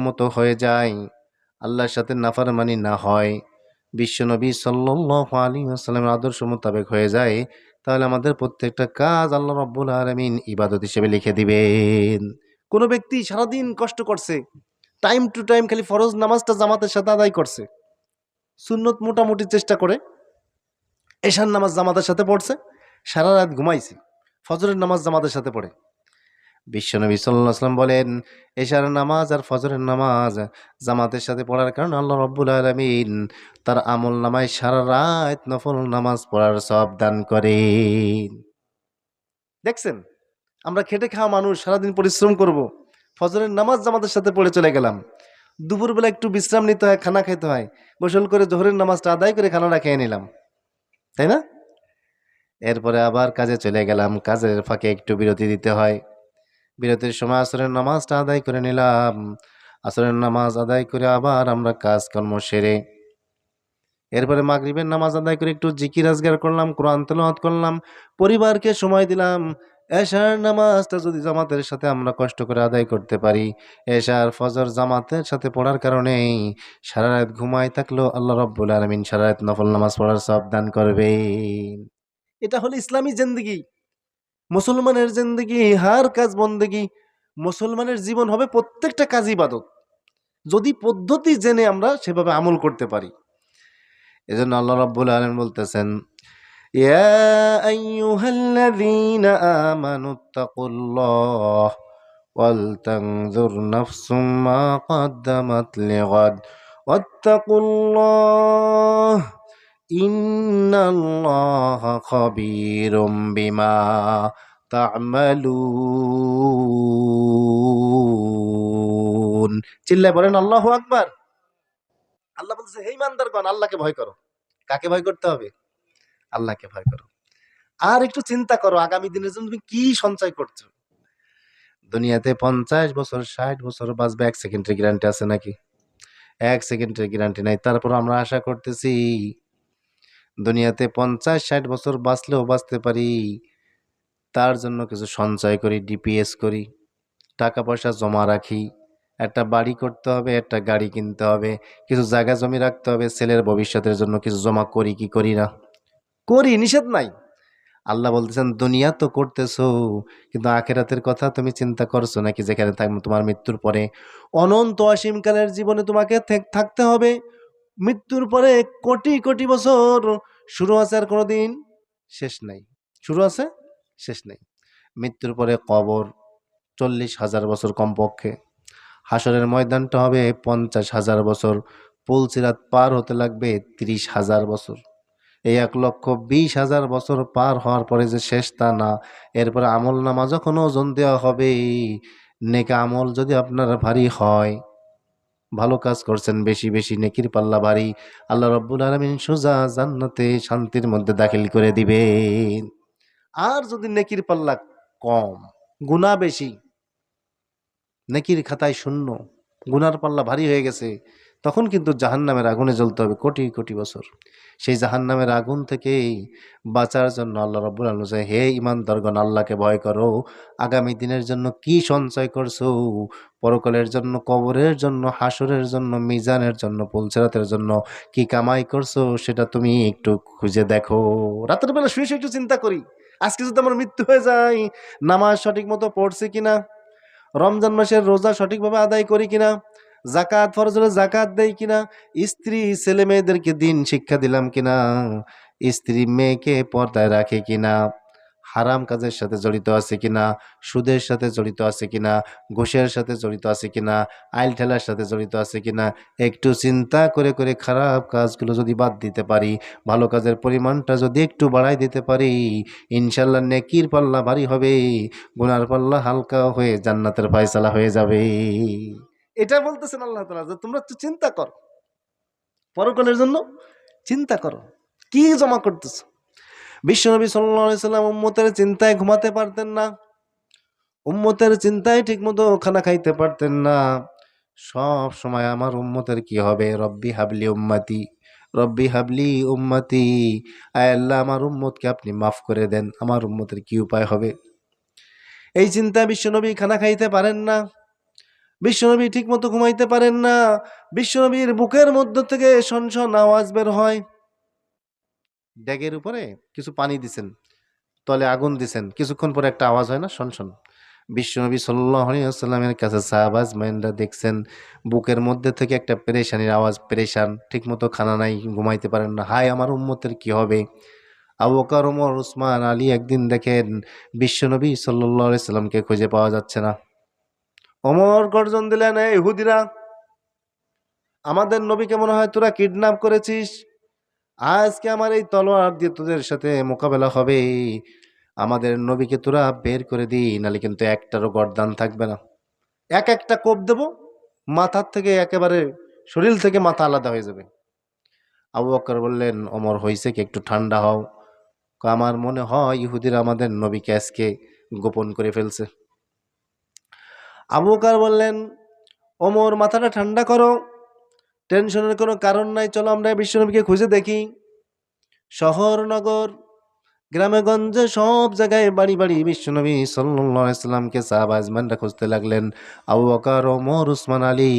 মতো হয়ে যায়, আল্লাহর সাথে নাফরমানি না হয়, বিশ্বনবী সাল্লাল্লাহু আলাইহি ওয়াসাল্লামের আদর্শ মোতাবেক হয়ে যায়, তাহলে আমাদের প্রত্যেকটা কাজ আল্লাহ রাব্বুল আলামিন ইবাদত হিসেবে লিখে দিবেন। কোনো ব্যক্তি সারাদিন কষ্ট করছে, টাইম টু টাইম খালি ফরজ নামাজটা জামাতের সাথে আদায় করছে, সুন্নত মোটামুটি চেষ্টা করে, এশার নামাজ জামাতের সাথে পড়ছে, সারা রাত ঘুমাইছে, ফজরের নামাজ জামাতের সাথে পড়ে। বিশ্বনবী সাল্লাল্লাহু আলাইহি ওয়াসাল্লাম বলেন, এশার নামাজ আর ফজরের নামাজ জামাতের সাথে পড়ার কারণে আল্লাহ রাব্বুল আলামিন তার আমল নামায় সারা রাত নফল নামাজ পড়ার সওয়াব দান করেন। দেখছেন, আমরা খেটে খাওয়া মানুষ, সারাদিন পরিশ্রম করব, ফজরের নামাজ জামাতের সাথে পড়ে চলে গেলাম, দুপুরবেলা একটু বিশ্রাম নিতে হয়, খানা খেতে হয়, গোসল করে জোহরের নামাজটা আদায় করে খানাটা খেয়ে নিলাম, তাই না? এরপরে আবার কাজে চলে গেলাম, কাজের ফাঁকে একটু বিরতি দিতে হয়, বিরতির সময় আসরের নামাজটা আদায় করে নিলাম, আসরের নামাজ আদায় করে আবার আমরা কাজকর্ম সেরে এরপরে মাগরিবের নামাজ আদায় করে একটু জিকির আজগার করলাম, কোরআন তেলাওয়াত করলাম, পরিবারকে সময় দিলাম। এশার নামাজটা যদি জামাতের সাথে আমরা কষ্ট করে আদায় করতে পারি, এশার ফজর জামাতের সাথে পড়ার কারণেই সারা রাত ঘুমায় থাকলেও আল্লাহ রাব্বুল আলামিন সারা রাত নফল নামাজ পড়ার সওয়াব দান করবেন। এটা হলো ইসলামী জিন্দেগি, মুসলমানের জিন্দেগি, হার কাজ বন্দেগি। মুসলমানের জীবন হবে প্রত্যেকটা কাজ ইবাদত, যদি পদ্ধতি জেনে আমরা সেভাবে আমল করতে পারি। এজন্য আল্লাহ রাব্বুল আলামিন বলতেছেন, ইয়া আইয়ুহাল্লাযীনা আমানুত্তাকুল্লাহ ওয়াল তানজুর নাফসুম মা কদ্দামাত লিগাদ ওয়াত্তাকুল্লাহ ইন্নাল্লাহা খাবীরুম বিমা তা'মালুন। চিল্লায় বলেন আল্লাহু আকবার। আল্লাহ বলতেছে, হে ইমানদারগণ, আল্লাহকে ভয় করো। কাকে ভয় করতে হবে? আল্লাহকে ভয় করো। আর একটু চিন্তা করো, আগামী দিনের জন্য তুমি কি সঞ্চয় করছো? দুনিয়াতে 50 বছর 60 বছর বাঁচবে, 1 সেকেন্ডের গ্যারান্টি আছে নাকি? 1 সেকেন্ডের গ্যারান্টি নাই। তারপর আমরা আশা করতেছি দুনিয়াতে 50-60 বছর বাঁচলেও বাঁচতে পারি, তার জন্য কিছু সঞ্চয় করি, ডিপিএস করি, টাকা পয়সা জমা রাখি, একটা বাড়ি করতে হবে, একটা গাড়ি কিনতে হবে, কিছু জায়গা জমি রাখতে হবে, ছেলের ভবিষ্যতের জন্য কিছু জমা করি কি করি না? করি, নিষেধ নাই। আল্লাহ বলতেছেন, দুনিয়া তো করতেছো, কিন্তু আখেরাতের কথা তুমি চিন্তা করছো নাকি? যেখানে তোমার মৃত্যুর পরে অনন্ত অসীমকালের জীবনে তোমাকে থাকতে হবে। মৃত্যুর পরে কোটি কোটি বছর, শুরু আছে আর কোনোদিন শেষ নাই, শুরু আছে শেষ নাই। মৃত্যুর পরে কবর 40,000 বছর কমপক্ষে, হাসরের ময়দানটা হবে 50,000 বছর, পুলসিরাত পার হতে লাগবে 30,000 বছর। এই 1,20,000 বছর পার হওয়ার পরে যে শেষ তা না, এরপরে আমল নামা যখন ওজন দেওয়া হবে, নেক আমল যদি আপনার ভারী হয়, ভালো কাজ করছেন বেশি বেশি, নেকির পাল্লা ভারী, আল্লাহ রাব্বুল আলামিন সোজা জান্নাতে শান্তির মধ্যে দাখিল করে দিবেন। আর যদি নেকির পাল্লা কম, গুনাহ বেশি, নেকির খাতায় শূন্য, গুনার পাল্লা ভারী হয়ে গেছে, তখন কিন্তু জাহান্নামের আগুনে জ্বলতে হবে কোটি কোটি বছর। সেই জাহান্নামের আগুন থেকে বাঁচার জন্য আল্লাহ রাব্বুল আলামিন বলেন, হে ঈমানদারগণ, আল্লাহকে ভয় করো। আগামী দিনের জন্য কি সঞ্চয় করছো? পরকালের জন্য, কবরের জন্য, হাসরের জন্য, মিজানের জন্য, পুলসিরাতের জন্য কি কামাই করছো সেটা তুমি একটু খুঁজে দেখো। রাতের বেলা শুয়ে শুয়ে একটু চিন্তা করি, আজকে যদি আমার মৃত্যু হয়ে যায়, নামাজ সঠিক মতো পড়ছি কিনা, রমজান মাসের রোজা সঠিকভাবে আদায় করি কিনা, জাকাত ফরজ হলে জাকাত দেই কিনা, স্ত্রী ছেলে মেয়েদেরকে দিন শিক্ষা দিলাম কিনা, স্ত্রী মেয়েকে পর্দায় রাখে কিনা, হারাম কাজের সাথে জড়িত আছে কিনা, সুদের সাথে জড়িত আছে কিনা, ঘুষের সাথে জড়িত আছে কিনা, আইল ঠেলার সাথে জড়িত আছে কিনা, একটু চিন্তা করে করে খারাপ কাজগুলো যদি বাদ দিতে পারি, ভালো কাজের পরিমাণটা যদি একটু বাড়াই দিতে পারি, ইনশাল্লাহ নেকির পাল্লা ভারী হবে, গুনার পাল্লা হালকা হয়ে জান্নাতের ফয়সালা হয়ে যাবে। এটা বলতেছেন আল্লাহ তাআলা, যে তোমরা একটু চিন্তা করো, পরকালের জন্য চিন্তা করো, কি জমা করতেছো। বিশ্বনবী সাল্লাল্লাহু আলাইহি সাল্লাম উম্মতের চিন্তায় ঘুমাতে পারতেন না, উম্মতের চিন্তায় ঠিকমতো খানা খাইতে পারতেন না। সব সময় আমার উম্মতের কি হবে, রব্বি হাবলি উম্মতি, রব্বি হাবলি উম্মতি, আয় আল্লাহ আমার উম্মতকে আপনি মাফ করে দেন, আমার উম্মতের কি উপায় হবে। এই চিন্তা বিশ্বনবী খানা খাইতে পারেন না। বিশ্বনবী ঠিক মতো ঘুমাইতে পারেন না। বিশ্বনবীর বুকের মধ্য থেকে শনশন আওয়াজ বের হয়। ড্যাগের উপরে কিছু পানি দিছেন, তলে আগুন দিছেন, কিছুক্ষণ পরে একটা আওয়াজ হয় না, শনশন। বিশ্বনবী সাল্লাল্লাহু আলাইহি ওয়াসাল্লামের কাছে সাহাবা আজমাইনরা দেখছেন বুকের মধ্যে থেকে একটা পেরেশানির আওয়াজ, পেরেশান, ঠিকমতো খানা নাই, ঘুমাইতে পারেন না। হায় আমার উম্মতের কি হবে। আবু বকর, ওমর, উসমান, আলী একদিন দেখেন বিশ্বনবী সাল্লাল্লাহু আলাইহি সাল্লামকে খুঁজে পাওয়া যাচ্ছে না। ওমর গর্জন দিলেন, এই ইহুদিরা, আমাদের নবীকে মনে হয় তোরা কিডন্যাপ করেছিস। আজকে আমার এই তলোয়ার দিয়ে তোদের সাথে মোকাবেলা হবে। আমাদের নবীকে তোরা বের করে দিই, নাহলে কিন্তু একটারও গর্দান থাকবে না। এক একটা কোপ দেব, মাথার থেকে একেবারে শরীর থেকে মাথা আলাদা হয়ে যাবে। আবু বকর বললেন, ওমর হইছে কি, একটু ঠান্ডা হও। আমার মনে হয় ইহুদিরা আমাদের নবীকে আজকে গোপন করে ফেলছে। আবু বকর বললেন, ওমর মাথাটা ঠান্ডা করো, টেনশনের কোনো কারণ নাই, চলো আমরা বিশ্বনবীকে খুঁজে দেখি। শহর নগর গ্রামে গঞ্জে সব জায়গায় বাড়ি বাড়ি বিশ্বনবী সাল্লাল্লাহু আলাইহি সাল্লামকে সাহাবা আজমানরা খুঁজতে লাগলেন। আবু বকর, ওমর, উসমান, আলী,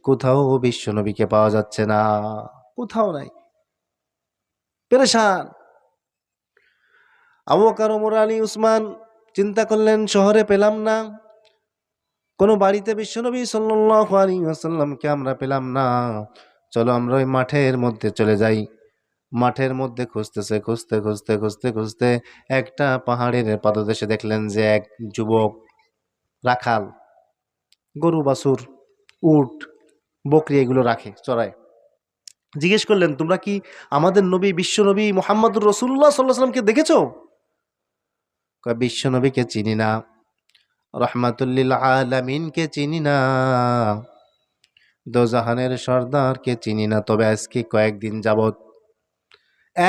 কোথাও বিশ্বনবীকে পাওয়া যাচ্ছে না, কোথাও নাই, পেরেশান। আবু বকর, ওমর, আলী, উসমান চিন্তা করলেন, শহরে পেলাম না, কোনো বাড়িতে বিশ্বনবী সাল্লাল্লাহু আলাইহি ওয়াসাল্লামকে আমরা পেলাম না, চলো আমরা ওই মাঠের মধ্যে চলে যাই। মাঠের মধ্যে খুঁজতেছে, খুঁজতে খুঁজতে খুঁজতে খুঁজতে একটা পাহাড়ের পাদদেশে দেখলেন যে এক যুবক রাখাল গরু, বাছুর, উট, বকরি এগুলো রাখে, চড়ায়। জিজ্ঞেস করলেন, তোমরা কি আমাদের নবী বিশ্ব নবী মুহাম্মদুর রাসূলুল্লাহ সাল্লাল্লাহু আলাইহি সাল্লামকে দেখেছো? কয়, বিশ্ব নবীকে চিনি না, রাহমাতুল লিল আলামিনকে চিনি না, দোজাহানের সর্দারকে চিনি না, তবে আজকে কয়েকদিন যাবত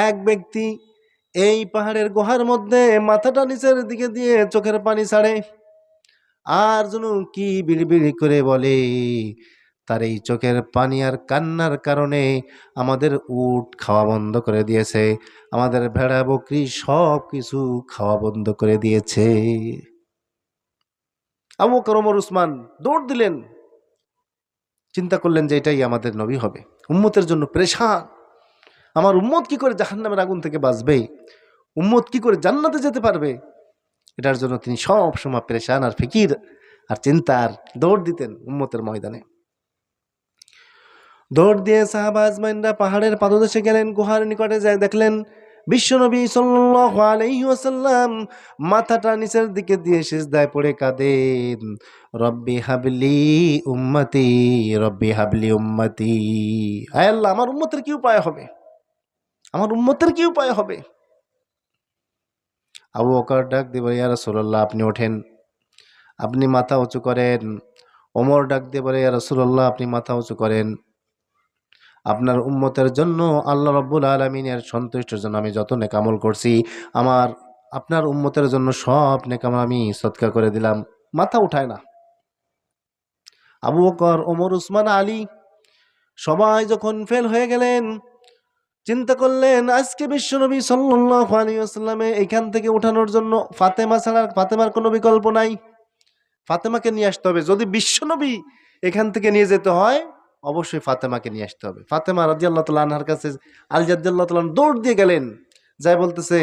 এক ব্যক্তি এই পাহাড়ের গুহার মধ্যে মাথাটা নিচের দিকে দিয়ে চোখের পানি ছাড়ে, আর যেন কি বিড়বিড়ি করে বলে। তার এই চোখের পানি আর কান্নার কারণে আমাদের উট খাওয়া বন্ধ করে দিয়েছে, আমাদের ভেড়া বকরি সব কিছু খাওয়া বন্ধ করে দিয়েছে। আবু বকর, ওমর, উসমান দৌড় দিলেন, চিন্তা করলেন যে এটাই আমাদের নবী হবে। উম্মতের জন্য পেরেশান, আমার উম্মত কি করে জাহান্নামের আগুন থেকে বাঁচবে, উম্মত কি করে জান্নাতে যেতে পারবে, এটার জন্য তিনি সব সময় পেরেশান আর ফিকির আর চিন্তার দৌড় দিতেন উম্মতের ময়দানে। দৌড় দিয়ে সাহাবা আজমাইনরা পাহাড়ের পাদদেশে গেলেন, গুহার নিকটে যায় দেখলেন বিশ্বনবী সাল্লাল্লাহু আলাইহি ওয়াসাল্লাম মাথাটা নিচের দিকে দিয়ে সিজদায় পড়ে কাঁদেন, রব্বি হাবলি উম্মতি, রব্বি হাবলি উম্মতি। আয় আল্লাহ, আমার উম্মতের কি উপায় হবে, আমার উম্মতের কি উপায় হবে। আবু বকর ডাক দিয়ে বলে, ইয়া রাসূলুল্লাহ, আপনি ওঠেন, আপনি মাথা উঁচু করেন। ওমর ডাক দিয়ে বলে, ইয়া রাসূলুল্লাহ, আপনি মাথা উঁচু করেন। আপনার উম্মতের জন্য আল্লাহ রাব্বুল আলামিনের সন্তুষ্টির জন্য আমি যত নেক আমল করছি, আমার আপনার উম্মতের জন্য সব নেক আমল আমি সদকা করে দিলাম। মাথা উঠায় না। আবু বকর, ওমর, উসমান, আলী সবাই যখন ফেল হয়ে গেলেন, চিন্তা করলেন আজকে বিশ্বনবী সাল্লাল্লাহু আলাইহি ওয়াসাল্লামে এখান থেকে উঠানোর জন্য ফাতেমা ছাড়া, ফাতেমার কোনো বিকল্প নাই, ফাতেমাকে নিয়ে আসতে হবে। যদি বিশ্বনবী এখান থেকে নিয়ে যেতে হয়, অবশ্যই ফাতেমাকে নিয়ে আসতে হবে। ফাতেমা রাদিয়াল্লাহু তাআলা আনহার কাছে আলী রাদিয়াল্লাহু তাআলা দৌড় দিয়ে গেলেন, যাই বলতেছে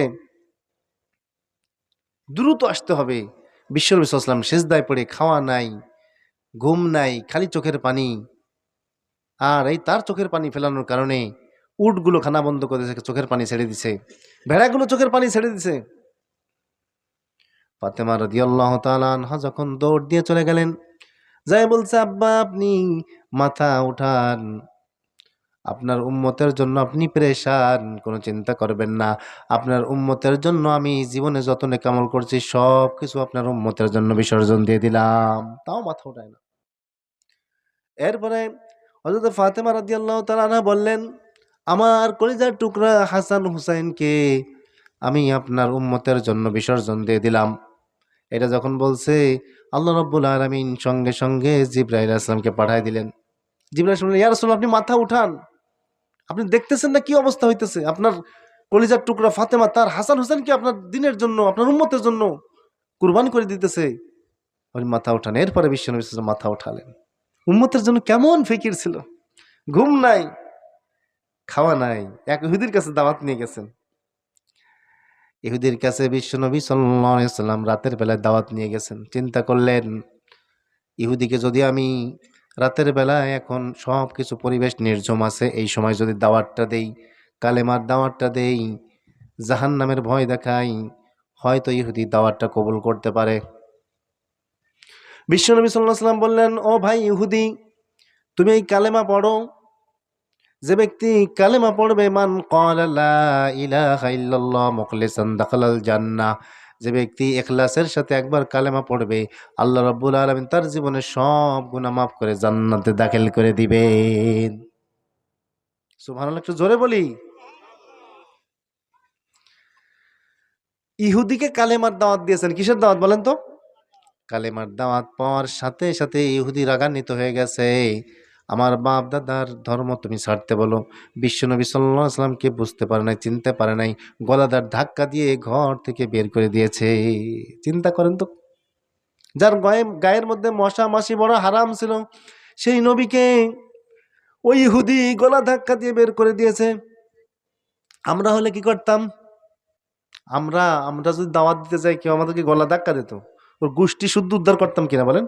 দ্রুত আসতে হবে। বিশ্বনবী সাল্লাল্লাহু আলাইহি ওয়াসাল্লাম সিজদায় পড়ে, খাওয়া নাই, ঘুম নাই, খালি চোখের পানি। আর এই তার চোখের পানি ফেলানোর কারণে উটগুলো খানা বন্ধ করে দিয়েছে, চোখের পানি ছেড়ে দিছে, ভেড়াগুলো চোখের পানি ছেড়ে দিছে। ফাতেমা রাদিয়াল্লাহু তাআলা আনহা যখন দৌড় দিয়ে চলে গেলেন, যাই বলছে, আব্বা আপনি মাথা উঠান, আপনার উম্মতের জন্য আপনি পেরেশান, কোনো চিন্তা করবেন না, আপনার উম্মতের জন্য আমি জীবনে যত নেক আমল করছি সব কিছু আপনার উম্মতের জন্য বিসর্জন দিয়ে দিলাম। তাও মাথা উঠায় না। এরপরে হযরত ফাতেমা রাদিয়াল্লাহু তাআলা আনহা বললেন, আমার কলিজার টুকরা হাসান হুসাইনকে আমি আপনার উম্মতের জন্য বিসর্জন দিয়ে দিলাম। এটা যখন বলছে, আল্লাহ রাব্বুল আলামিন সঙ্গে সঙ্গে জিবরাইল আলাইহিস সালামকে পাঠিয়ে দিলেন। জিবরাইল বললেন, ইয়া রাসূলুল্লাহ, আপনি মাথা উঠান, আপনি দেখতেছেন না কি অবস্থা হইতেছে, আপনার কলিজার টুকরা ফাতেমা তার হাসান হুসাইনকে আপনার দ্বীনের জন্য, আপনার উম্মতের জন্য কুরবানি করে দিতেছে, আপনি মাথা উঠান। এরপরে বিশ্বনবী সাল্লাল্লাহু আলাইহি ওয়াসাল্লাম মাথা উঠালেন। উম্মতের জন্য কেমন ফিকির ছিল। ঘুম নাই, খাওয়া নাই, এক ইহুদির কাছে দাওয়াত নিয়ে গেছেন। ইহুদির কাছে বিশ্বনবী সাল্লাল্লাহু আলাইহি সাল্লাম রাতের বেলায় দাওয়াত নিয়ে গেছেন। চিন্তা করলেন, ইহুদিকে যদি আমি রাতের বেলায়, এখন সব কিছু পরিবেশ নির্ঝুম আছে, এই সময় যদি দাওয়াতটা দেই, কালেমার দাওয়াতটা দেই, জাহান্নামের ভয় দেখাই, হয়তো ইহুদি দাওয়াতটা কবুল করতে পারে। বিশ্বনবী সাল্লাল্লাহু আলাইহি সাল্লাম বললেন, ও ভাই ইহুদি, তুমি এই কালেমা পড়ো। যে ব্যক্তি কালেমা পড়বে, মান ক্বালা লা ইলাহা ইল্লাল্লাহ মুখলিসান দাখালাল জান্নাহ, যে ব্যক্তি ইখলাসের সাথে একবার কালেমা পড়বে, আল্লাহ রাব্বুল আলামিন তার জীবনের সব গুনাহ মাফ করে জান্নাতে দাখিল করে দিবেন। সুবহানাল্লাহ, একটু জোরে বলি। ইহুদিকে কালেমার দাওয়াত দিয়েছেন, কিসের দাওয়াত বলেন তো? কালেমার দাওয়াত পাওয়ার সাথে সাথে ইহুদি রাগান্বিত হয়ে গেছে। আমার বাপ দাদার ধর্ম তুমি ছাড়তে বলো। বিশ্বনবী সাল্লাল্লাহু আলাইহি সাল্লামকে বুঝতে পারে নাই, চিনতে পারে নাই, গলাদার ধাক্কা দিয়ে ঘর থেকে বের করে দিয়েছে। চিন্তা করেন তো, যার গায়ের মধ্যে মশা মাছি বড় হারাম ছিল, সেই নবীকে ওই ইহুদি গলা ধাক্কা দিয়ে বের করে দিয়েছে। আমরা হলে কি করতাম? আমরা আমরা যদি দাওয়াত দিতে যাই, কেউ আমাদেরকে গলা ধাক্কা দিত, ওর গোষ্ঠী শুদ্ধ উদ্ধার করতাম কিনা বলেন?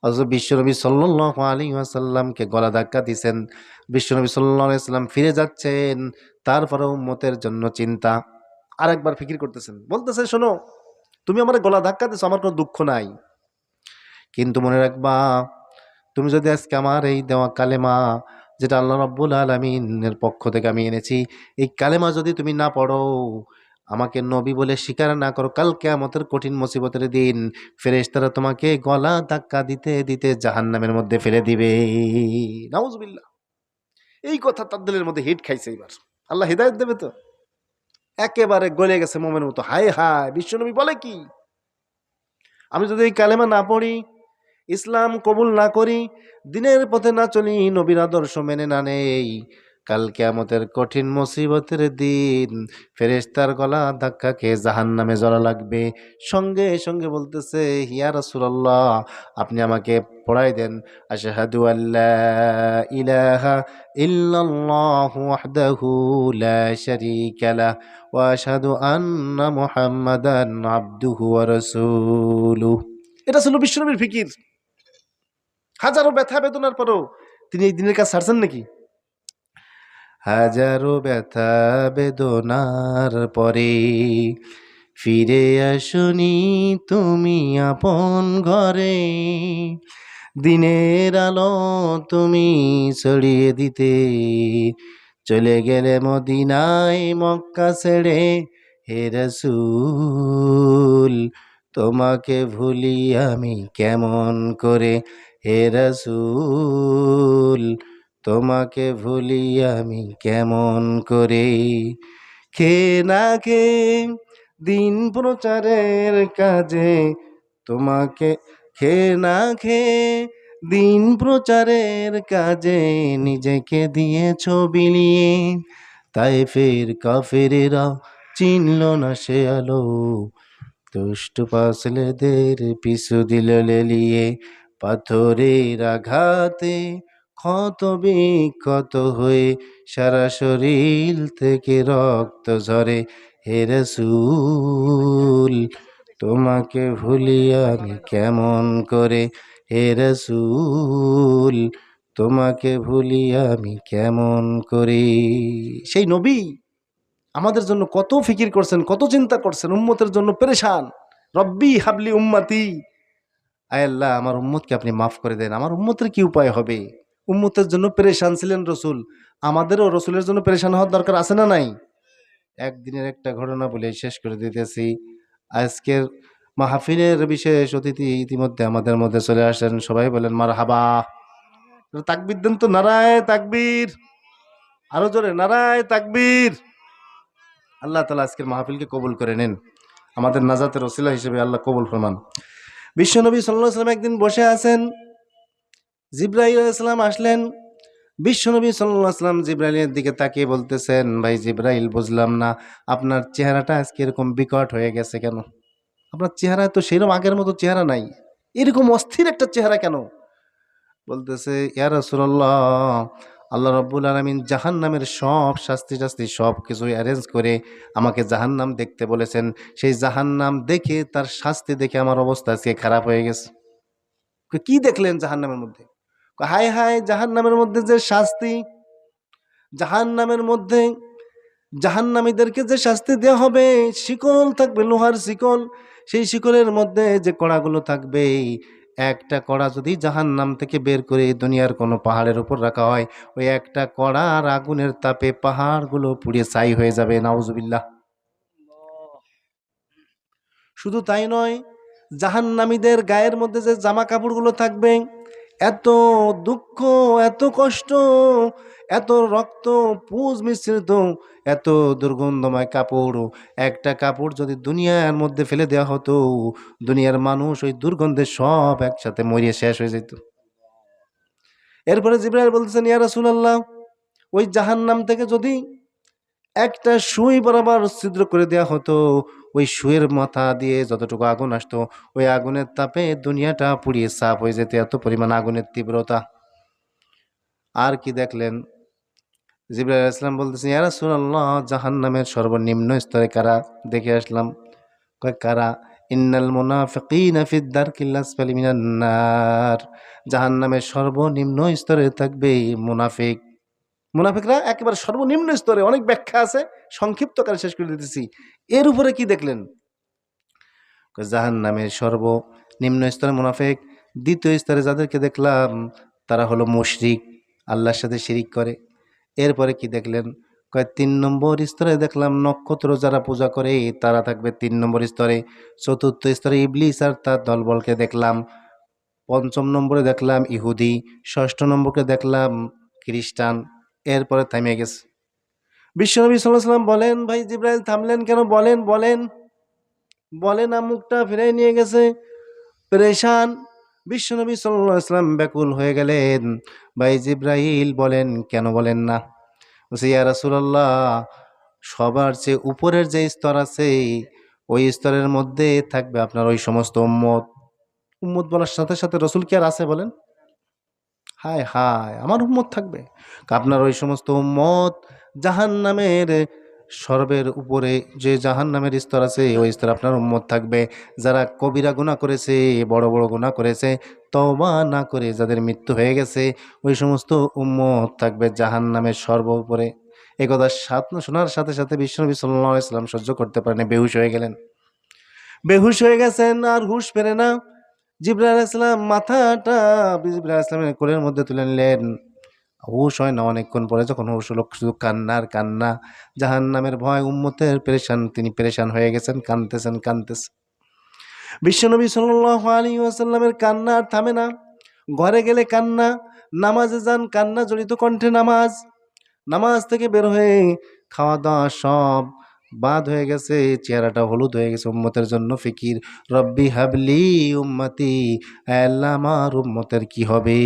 অথচ বিশ্বনবী সাল্লাল্লাহু আলাইহি ওয়াসাল্লামকে গলা ধাক্কা দিয়েছেন, বিশ্বনবী সাল্লাল্লাহু আলাইহি ওয়াসাল্লাম ফিরে যাচ্ছেন, তারপরে উম্মতের জন্য চিন্তা। আরেকবার ফিকির করতেছেন, বলতেছে, শোনো, তুমি আমার গলা ধাক্কা দিছো, আমার কোনো দুঃখ নাই, কিন্তু মনে রাখবা, তুমি যদি আজকে আমার এই দেওয়া কালেমা, যেটা আল্লাহ রাব্বুল আলামিনের পক্ষ থেকে আমি এনেছি, এই কালেমা যদি তুমি না পড়ো, আমাকে নবী বলে স্বীকার না করো, কাল কিয়ামতের কঠিন মুসিবতের দিন ফেরেশতারা তোমাকে গলা ধাক্কা দিতে দিতে জাহান্নামের মধ্যে ফেলে দিবে। নাউজুবিল্লাহ। এই কথা তার দিলের মধ্যে হিট খাইছে। এবার আল্লাহ হিদায়াত দেবে তো, একেবারে গলে গেছে মোমের মতো। হায় হায়, বিশ্বনবী বলে কি, আমি যদি এই কালেমা না পড়ি, ইসলাম কবুল না করি, দিনের পথে না চলি, নবীর আদর্শ মেনে না নেই, কাল কিয়ামতের কঠিন মুসিবতের দিন ফেরেশতার গলা ধাক্কা খেয়ে জাহান্নামে জ্বলা লাগবে। সঙ্গে সঙ্গে বলতেছে, ইয়া রাসূলুল্লাহ, আপনি আমাকে পড়াই দেন, আশহাদু আল্লা ইলাহা ইল্লাল্লাহু ওয়াহদাহু লা শারীকা লাহ ওয়া আশহাদু আন্না মুহাম্মাদান আবদুহু ওয়া রাসূলুহু। এটা ছিল বিশ্বনবীর ফিকির। হাজারো ব্যথা বেদনার পরও তিনি এই দিনের কাজ ছাড়ছেন নাকি? হাজারো ব্যথা বেদনার পরে ফিরে আসনি তুমি আপন ঘরে, দিনের আলো তুমি ছড়িয়ে দিতে চলে গেলে মদিনায় মক্কা ছেড়ে, হে রাসূল তোমাকে ভুলি আমি কেমন করে, হে রাসূল তোমাকে ভুলি আমি কেমন করে। খেয়ে না খেয়ে দিন প্রচারের কাজে তোমাকে, খেয়ে না খেয়ে দিন প্রচারের কাজে নিজেকে দিয়েছ বিলিয়ে, তায়েফের কাফেরেরা চিনল না সে আলো, দুষ্ট পাসলেদের পিছু দিল লেলিয়ে, পাথরের আঘাতে ক্ষত বিক্ষত হয়ে সারা শরীর থেকে রক্ত ঝরে, হে রাসূল তোমাকে ভুলি আমি কেমন করে, হে রাসূল তোমাকে ভুলি আমি কেমন করে। সেই নবী আমাদের জন্য কত ফিকির করছেন, কত চিন্তা করছেন, উম্মতের জন্য পেরেশান। রব্বি হাবলি উম্মতি, আয় আল্লাহ আমার উম্মতকে আপনি মাফ করে দেন। আমার উম্মতের কি উপায় হবে? উম্মতের জন্য পেরেশান ছিলেন রসুল, আমাদেরও রসুলের জন্য পেরেশান হওয়ার দরকার আছে না নাই? একদিনের একটা ঘটনা বলে শেষ করে দিতেছি। আজকের মাহফিলের বিশেষ অতিথি ইতিমধ্যে আমাদের মধ্যে চলে আসেন, সবাই বলেন মারহাবা। তাকবীর দেন তো, নারায়ে তাকবীর, আরো জোরে নারায়ে তাকবীর। আল্লাহ তাআলা আজকের মাহফিলকে কবুল করে নেন, আমাদের নাজাতের ওসিলা হিসেবে আল্লাহ কবুল ফরমান। বিশ্বনবী সাল্লাল্লাহু আলাইহি ওয়াসাল্লাম একদিন বসে আছেন, জিবরাইল আলাইহিস সালাম আসলেন। বিশ্বনবী সাল্লাল্লাহু আলাইহি ওয়াসাল্লাম জিবরাইলের দিকে তাকিয়ে বলতেছেন, ভাই জিবরাইল, বুঝলাম না আপনার চেহারাটা আজকে এরকম বিকট হয়ে গেছে কেন? আপনার চেহারায় তো সেরকম আগের মতো চেহারা নাই, এরকম অস্থির একটা চেহারা কেন? বলতেছে, ইয়া রাসূলুল্লাহ, আল্লাহ রাব্বুল আলামিন জাহান্নামের সব শাস্তি টাস্তি সব কিছু অ্যারেঞ্জ করে আমাকে জাহান্নাম দেখতে বলেছেন। সেই জাহান্নাম দেখে, তার শাস্তি দেখে আমার অবস্থা আজকে খারাপ হয়ে গেছে। কি দেখলেন জাহান্নামের মধ্যে? হায় হায়, জাহান্নামের মধ্যে যে শাস্তি, জাহান্নামের মধ্যে জাহান্নামীদেরকে যে শাস্তি দেওয়া হবে, শিকল থাকবে, লোহার শিকল। সেই শিকলের মধ্যে যে কড়াগুলো থাকবে, একটা কড়া যদি জাহান্নাম থেকে বের করে দুনিয়ার কোনো পাহাড়ের উপর রাখা হয়, ওই একটা কড়ার আগুনের তাপে পাহাড়গুলো পুড়িয়ে ছাই হয়ে যাবে। নাউজুবিল্লাহ। শুধু তাই নয়, জাহান্নামীদের গায়ের মধ্যে যে জামা কাপড়গুলো থাকবে, এত দুঃখ, এত কষ্ট, এত রক্ত পুজ মিশ্রিত, এত দুর্গন্ধময় কাপড়। একটা কাপড় যদি দুনিয়ার মধ্যে ফেলে দেওয়া হতো, দুনিয়ার মানুষ ওই দুর্গন্ধে সব একসাথে মরিয়ে শেষ হয়ে যেত। এরপরে জিবরাইল বলতেছেন, ইয়া রাসূলুল্লাহ, ওই জাহান্নাম থেকে যদি একটা সুই বরাবর ছিদ্র করে দেওয়া হতো, ওই সুয়ের মাথা দিয়ে যতটুকু আগুন আসতো, ওই আগুনের তাপে দুনিয়াটা পুড়িয়ে সাফ হয়ে যেত, এত পরিমাণ আগুনের তীব্রতা। আর কি দেখলেন? জিবরাইল আলাইহিস সালাম বলতেছেন, ইয়া রাসূলুল্লাহ, জাহান্নামের সর্বনিম্ন স্তরে কারা? দেখে আসলাম। কয় কারা? ইন্নাল মুনাফিকিনা ফিদ দারকিল আসফালি মিনান নার। জাহান্নামের সর্বনিম্ন স্তরে থাকবে মুনাফিক। মুনাফিকরা একেবারে সর্বনিম্ন স্তরে। অনেক ব্যাখ্যা আছে, সংক্ষিপ্ত কারে শেষ করে দিতেছি। এর উপরে কি দেখলেন? জাহান্নামের সর্বনিম্ন স্তরে মুনাফিক। দ্বিতীয় স্তরে যাদেরকে দেখলাম, তারা হলো মুশরিক, আল্লাহর সাথে শিরিক করে। এরপরে কি দেখলেন? কয় ৩ নম্বর স্তরে দেখলাম নক্ষত্র যারা পূজা করে, তারা থাকবে ৩ নম্বর স্তরে। চতুর্থ স্তরে ইবলিস আর তার দলবলকে দেখলাম। পঞ্চম নম্বরে দেখলাম ইহুদি। ষষ্ঠ নম্বরকে দেখলাম খ্রিস্টান। এরপরে থামিয়ে গেছে। বিশ্বনবী সাল্লাল্লাহু আলাইহি ওয়াসাল্লাম বলেন, ভাই জিবরাইল থামলেন কেন? বলেন বলেন বলেন। মুখটা ফিরাই নিয়ে গেছে, পেরেশান। বিশ্বনবী সাল্লাল্লাহু আলাইহি ওয়াসাল্লাম ব্যাকুল হয়ে গেলেন। ভাই জিবরাইল বলেন, কেন বলেন না? বলছে, ইয়া রাসূলুল্লাহ, সবার চেয়ে উপরের যে স্তর আছে, ওই স্তরের মধ্যে থাকবে আপনার ওই সমস্ত উম্মত। উম্মত বলার সাথে সাথে রসুল কি আর আছে বলেন? হায় হায়, আমার উম্মত থাকবে। আপনার ওই সমস্ত উম্মত জাহান্নামের সর্বের উপরে যে জাহান্নামের স্তর আছে, ওই স্তরে আপনার উম্মত থাকবে। যারা কবিরা গুনাহ করেছে, বড় বড় গুনাহ করেছে, তওবা না করে যাদের মৃত্যু হয়ে গেছে, ওই সমস্ত উম্মত থাকবে জাহান্নামের সর্ব উপরে। এই কথা শোনার সাথে সাথে বিশ্বনবী সাল্লাল্লাহু আলাইহি ওয়াসাল্লাম সহ্য করতে পারেন, বেহুশ হয়ে গেলেন। বেহুশ হয়ে গেছেন, আর হুঁশ ফেরে না। জিবরাইল আলাইহিস সালাম মাথাটা জিবরাইল আলাইহিস সালামের কোলের মধ্যে তুলে নিলেন। হুঁশ হয় না অনেকক্ষণ পরে, যখন হুঁশ হলো শুধু কান্না আর কান্না। জাহান্নামের ভয়, উম্মতের পেরেশান, তিনি পেরেশান হয়ে গেছেন, কাঁদতেছেন কাঁদতেছেন। বিশ্বনবী সাল্লাল্লাহু আলাইহি ওয়াসাল্লামের কান্না আর থামে না। ঘরে গেলে কান্না, নামাজে যান কান্না জড়িত কণ্ঠে নামাজ। নামাজ থেকে বের হয়ে খাওয়া দাওয়া সব বাদ হয়ে গেছে, চেহারাটা হলুদ হয়ে গেছে। উম্মতের জন্য ফিকির, রব্বি হাবলি উম্মতি, আল্লাহ আমার উম্মতের কি হবে।